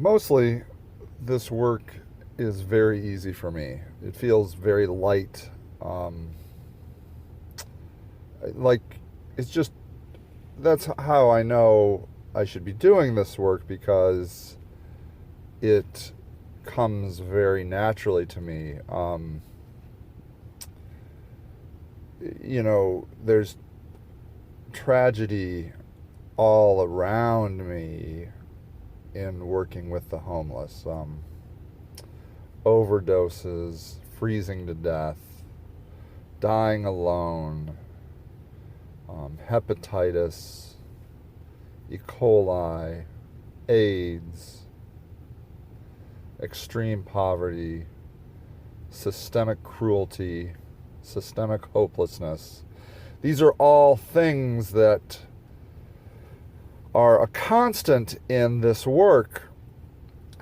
Mostly, this work is very easy for me. It feels very light. Um, like, it's just, that's how I know I should be doing this work because it comes very naturally to me. There's tragedy all around me in working with the homeless. Overdoses, freezing to death, dying alone, hepatitis, E. coli, AIDS, extreme poverty, systemic cruelty, systemic hopelessness. These are all things that are a constant in this work,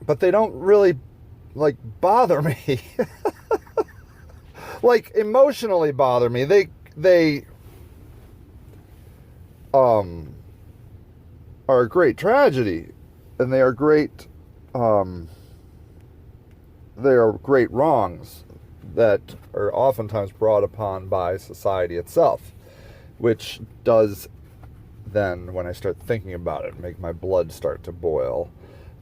but they don't really bother me. Emotionally bother me. They are a great tragedy, and they are great wrongs that are oftentimes brought upon by society itself, which does then, when I start thinking about it, make my blood start to boil.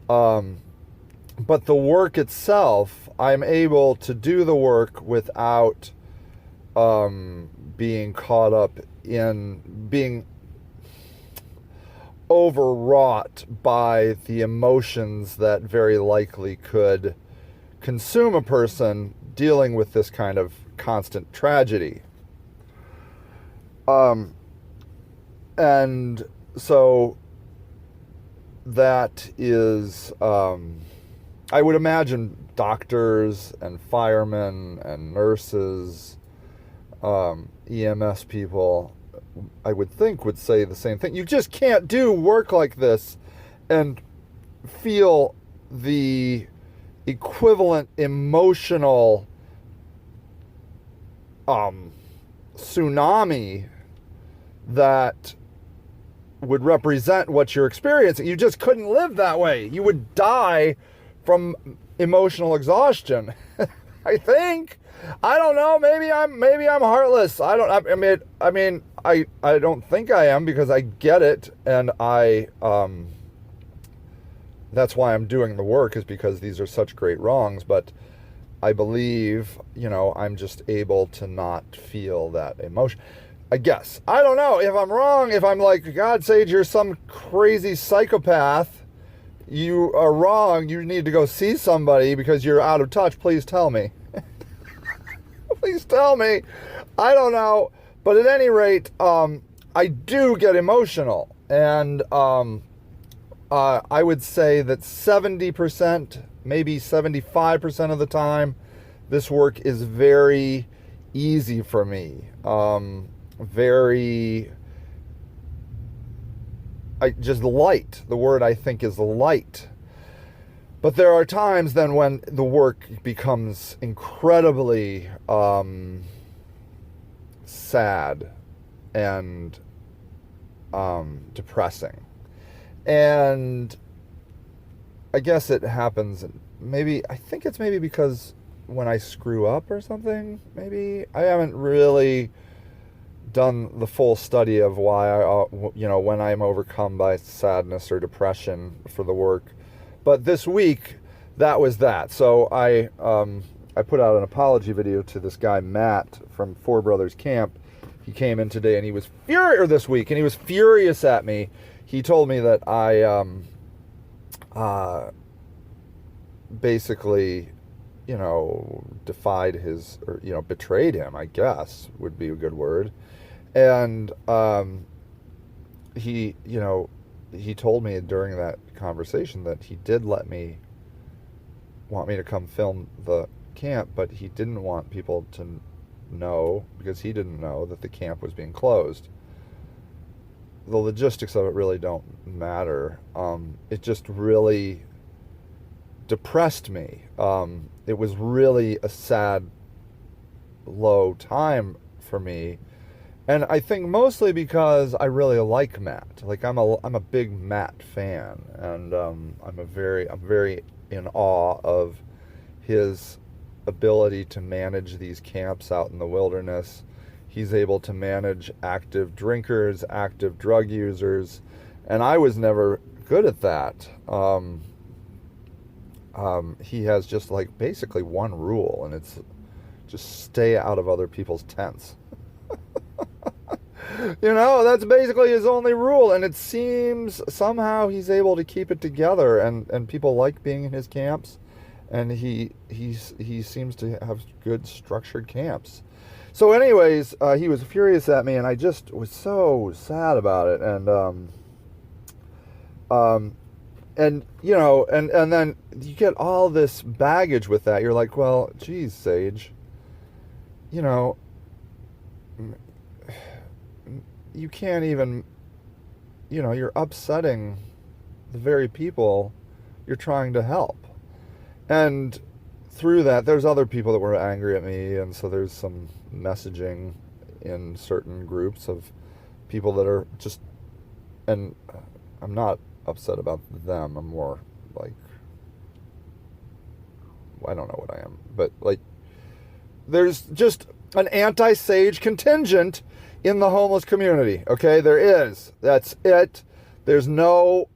But the work itself, I'm able to do the work without being caught up in being overwrought by the emotions that very likely could consume a person dealing with this kind of constant tragedy. And so that is, I would imagine doctors and firemen and nurses, EMS people, I would think would say the same thing. You just can't do work like this and feel the equivalent emotional tsunami that would represent what you're experiencing. You just couldn't live that way. You would die from emotional exhaustion. I think. I don't know. Maybe I'm heartless. I don't think I am, because I get it, and that's why I'm doing the work, is because these are such great wrongs. But I believe, I'm just able to not feel that emotion. I guess. I don't know if I'm wrong, if I'm like, God, Sage, you're some crazy psychopath. You are wrong. You need to go see somebody because you're out of touch. Please tell me. Please tell me. I don't know. But at any rate, I do get emotional. And I would say that 70%, maybe 75% of the time, this work is very easy for me. Just light. The word, I think, is light. But there are times then when the work becomes incredibly sad and depressing. And I guess it happens, I think it's maybe because when I screw up or something, maybe I haven't really done the full study of why when I'm overcome by sadness or depression for the work. But this week, that was that. So I put out an apology video to this guy, Matt, from Four Brothers Camp. He came in today, and he was this week, and he was furious at me. He told me that I basically, defied his, or, betrayed him, I guess would be a good word. And he told me during that conversation that he did want me to come film the camp, but he didn't want people to know, because he didn't know that the camp was being closed. The logistics of it really don't matter. It just really depressed me. It was really a sad, low time for me. And I think mostly because I really like Matt. Like I'm a big Matt fan, and I'm very in awe of his ability to manage these camps out in the wilderness. He's able to manage active drinkers, active drug users, and I was never good at that. He has just like basically one rule, and it's just stay out of other people's tents. You know, that's basically his only rule, and it seems somehow he's able to keep it together, and people like being in his camps, and he seems to have good structured camps. So anyways, he was furious at me, and I just was so sad about it, and you know, and then you get all this baggage with that. You're like, well, geez, Sage, you know, you can't even, you know, you're upsetting the very people you're trying to help. And through that, there's other people that were angry at me, and so there's some messaging in certain groups of people that are just, and I'm not upset about them, I'm more like, I don't know what I am, but like, there's just an anti-Sage contingent in the homeless community, okay? There is. That's it. There's no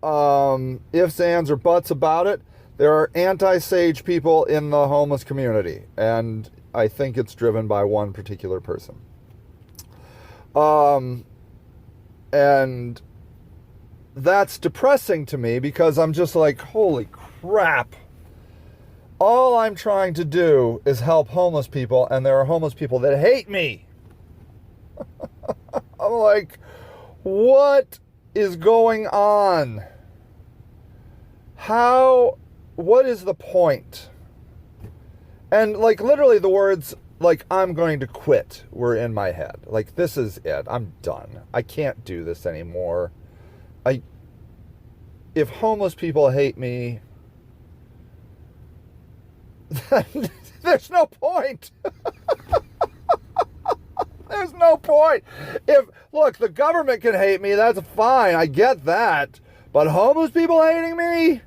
ifs, ands, or buts about it. There are anti-Sage people in the homeless community, and I think it's driven by one particular person. And that's depressing to me because I'm just like, holy crap. All I'm trying to do is help homeless people, and there are homeless people that hate me. I'm like, what is going on? What is the point? And like literally the words like I'm going to quit were in my head. Like, this is it. I'm done. I can't do this anymore. If homeless people hate me, then there's no point. There's no point. Look, the government can hate me, that's fine, I get that. But homeless people hating me?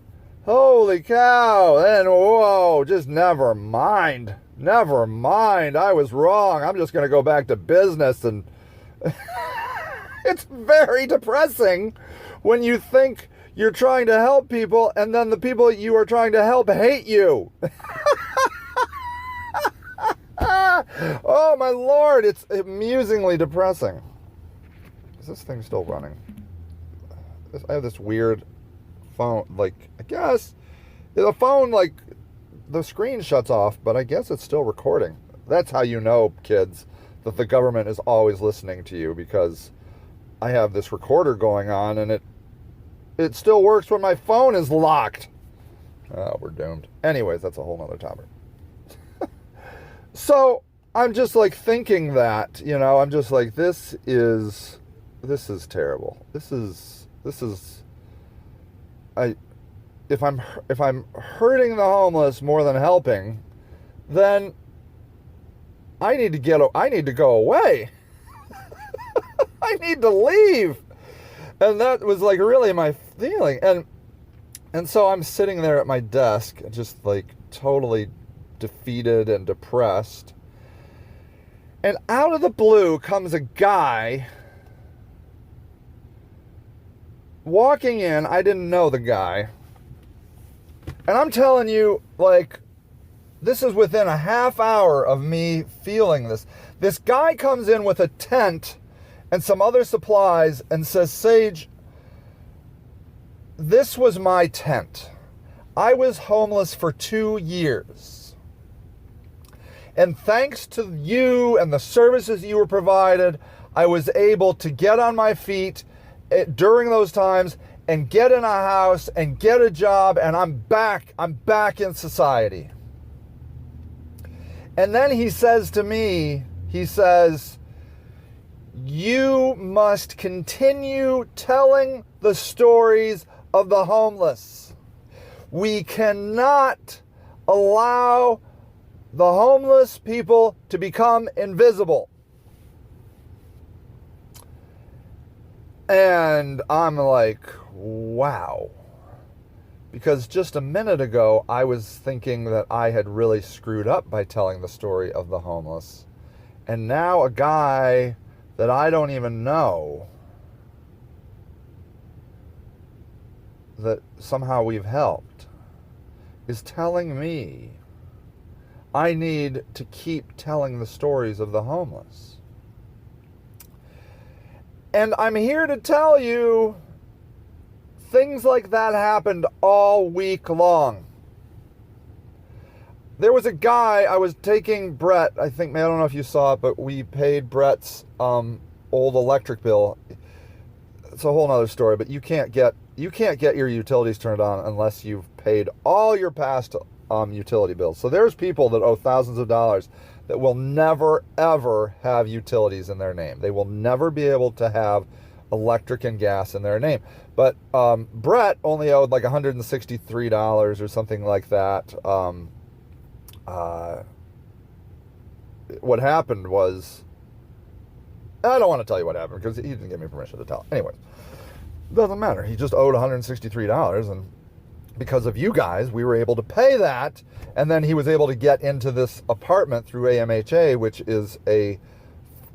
Holy cow. Then, whoa, just never mind. Never mind. I was wrong. I'm just going to go back to business. And it's very depressing when you think you're trying to help people and then the people you are trying to help hate you. Oh my Lord, it's amusingly depressing. Is this thing still running? I have this weird phone, like, I guess the phone, like, the screen shuts off, but I guess it's still recording. That's how you know, kids, that the government is always listening to you, because I have this recorder going on and it still works when my phone is locked. Oh, we're doomed. Anyways, that's a whole nother topic. So I'm just like thinking that, you know, I'm just like, this is terrible. If I'm hurting the homeless more than helping, then I need to go away. I need to leave. And that was like really my feeling. And so I'm sitting there at my desk, just like totally defeated and depressed. And out of the blue comes a guy walking in. I didn't know the guy. And I'm telling you, like, this is within a half hour of me feeling this. This guy comes in with a tent and some other supplies and says, Sage, this was my tent. I was homeless for 2 years. And thanks to you and the services you were provided, I was able to get on my feet during those times and get in a house and get a job, and I'm back in society. And then he says to me, he says, you must continue telling the stories of the homeless. We cannot allow the homeless people to become invisible. And I'm like, wow. Because just a minute ago, I was thinking that I had really screwed up by telling the story of the homeless. And now a guy that I don't even know, that somehow we've helped, is telling me I need to keep telling the stories of the homeless. And I'm here to tell you, things like that happened all week long. There was a guy, I was taking Brett, I think, man, I don't know if you saw it, but we paid Brett's old electric bill. It's a whole nother story, but you can't get your utilities turned on unless you've paid all your past utility bills. So there's people that owe thousands of dollars that will never, ever have utilities in their name. They will never be able to have electric and gas in their name. But Brett only owed like $163 or something like that. What happened was, I don't want to tell you what happened because he didn't give me permission to tell. Anyways, doesn't matter. He just owed $163, and because of you guys, we were able to pay that, and then he was able to get into this apartment through AMHA, which is a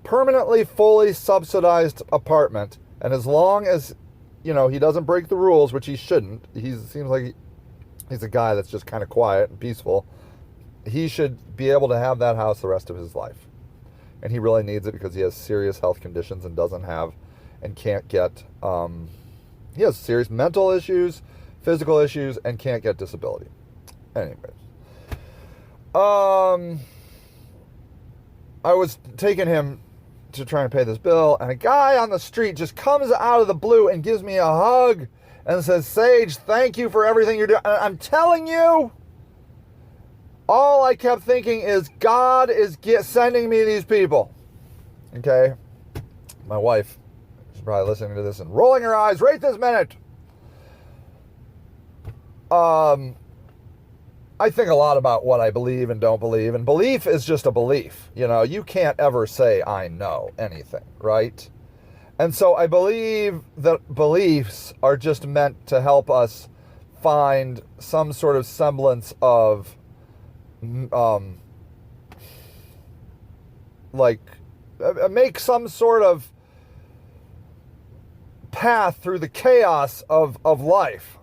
permanently fully subsidized apartment. And as long as, he doesn't break the rules, which he shouldn't, seems like he's a guy that's just kind of quiet and peaceful, he should be able to have that house the rest of his life. And he really needs it because he has serious health conditions and can't get, he has serious mental issues, physical issues, and can't get disability. Anyways. I was taking him to try and pay this bill, and a guy on the street just comes out of the blue and gives me a hug and says, "Sage, thank you for everything you're doing." And I'm telling you, all I kept thinking is God is sending me these people. Okay? My wife is probably listening to this and rolling her eyes right this minute. I think a lot about what I believe and don't believe, and belief is just a belief. You can't ever say I know anything, right? And so I believe that beliefs are just meant to help us find some sort of semblance of make some sort of path through the chaos of life.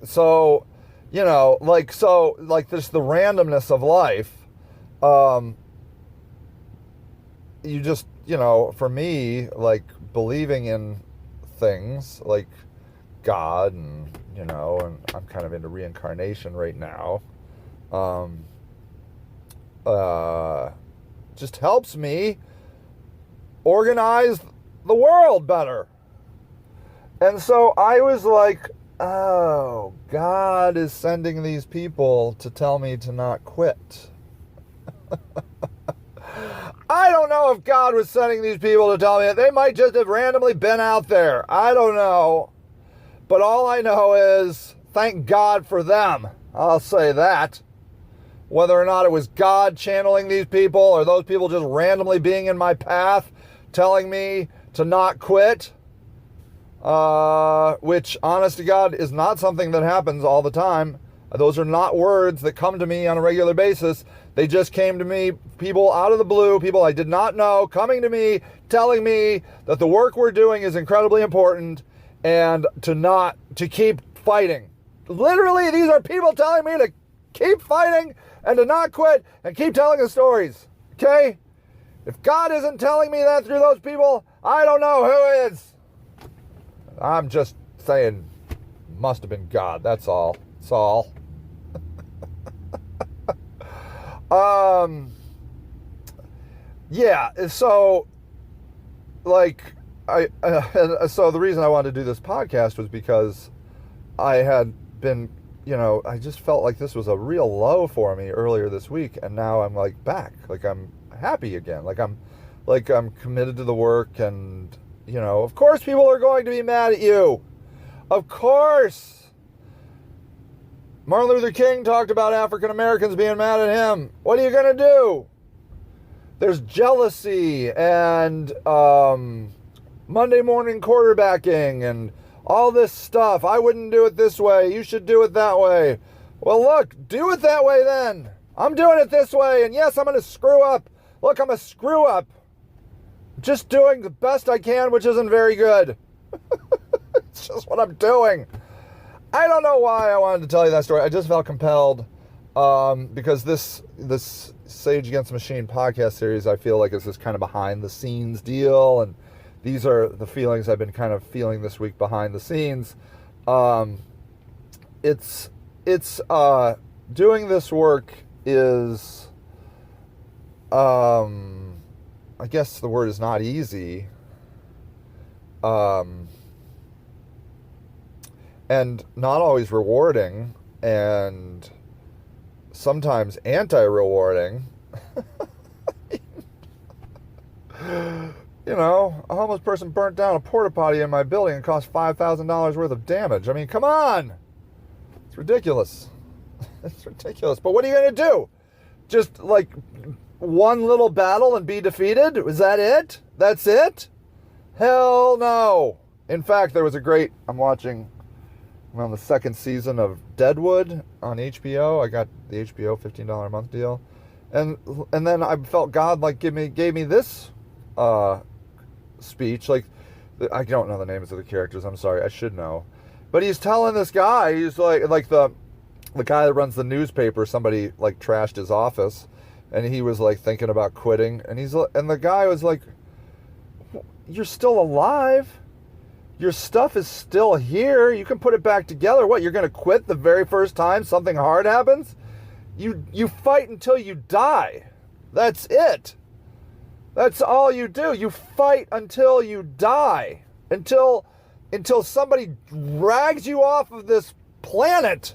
So, just the randomness of life, you just, for me, like believing in things like God and, and I'm kind of into reincarnation right now, just helps me organize the world better. And so I was like, oh, God is sending these people to tell me to not quit. I don't know if God was sending these people to tell me that. They might just have randomly been out there. I don't know. But all I know is, thank God for them. I'll say that. Whether or not it was God channeling these people or those people just randomly being in my path telling me to not quit, which, honest to God, is not something that happens all the time. Those are not words that come to me on a regular basis. They just came to me, people out of the blue, people I did not know, coming to me, telling me that the work we're doing is incredibly important and to keep fighting. Literally, these are people telling me to keep fighting and to not quit and keep telling the stories. Okay? If God isn't telling me that through those people, I don't know who is. I'm just saying, must have been God. That's all. That's all. Yeah. So, so the reason I wanted to do this podcast was because I had been, I just felt like this was a real low for me earlier this week, and now I'm back. I'm happy again. I'm committed to the work, and of course people are going to be mad at you. Of course. Martin Luther King talked about African Americans being mad at him. What are you going to do? There's jealousy and Monday morning quarterbacking and all this stuff. I wouldn't do it this way. You should do it that way. Well, look, do it that way then. I'm doing it this way, and yes, I'm going to screw up. Look, I'm a screw up. Just doing the best I can, which isn't very good. It's just what I'm doing. I don't know why I wanted to tell you that story. I just felt compelled because this Sage Against the Machine podcast series, I feel like is this kind of behind the scenes deal, and these are the feelings I've been kind of feeling this week behind the scenes. It's doing this work is, I guess the word is not easy. And not always rewarding, and sometimes anti-rewarding. You know, a homeless person burnt down a porta potty in my building and caused $5,000 worth of damage. I mean, come on. It's ridiculous. It's ridiculous. But what are you going to do? Just like one little battle and be defeated? Is that it? That's it? Hell no. In fact, there was I'm watching on the second season of Deadwood on HBO. I got the HBO $15 a month deal. And then I felt God like gave me this speech. Like, I don't know the names of the characters. I'm sorry. I should know. But he's telling this guy, he's like the guy that runs the newspaper, somebody like trashed his office, and he was like thinking about quitting, and the guy was like, "You're still alive. Your stuff is still here. You can put it back together. What, you're going to quit the very first time something hard happens? You fight until you die. That's it. That's all you do. You fight until you die. Until somebody drags you off of this planet.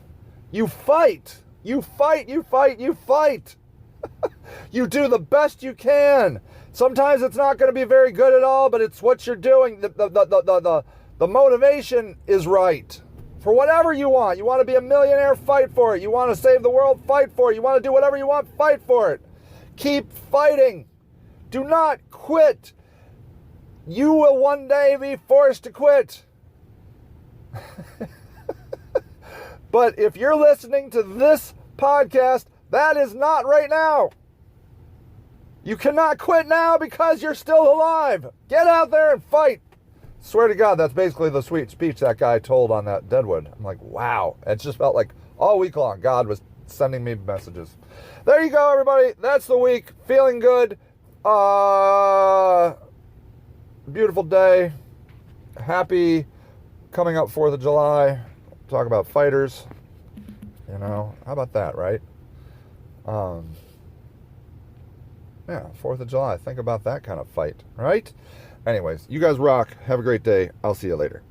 You fight. You fight, you fight, you fight. You do the best you can. Sometimes it's not going to be very good at all, but it's what you're doing. The motivation is right. For whatever you want. You want to be a millionaire, fight for it. You want to save the world, fight for it. You want to do whatever you want, fight for it. Keep fighting. Do not quit. You will one day be forced to quit. But if you're listening to this podcast, that is not right now. You cannot quit now because you're still alive. Get out there and fight. Swear to God, that's basically the sweet speech that guy told on that Deadwood. I'm like, wow. It just felt like all week long, God was sending me messages. There you go, everybody. That's the week. Feeling good. Beautiful day. Happy coming up 4th of July. Talk about fighters. You know, how about that, right? Yeah, 4th of July. Think about that kind of fight, right? Anyways, you guys rock. Have a great day. I'll see you later.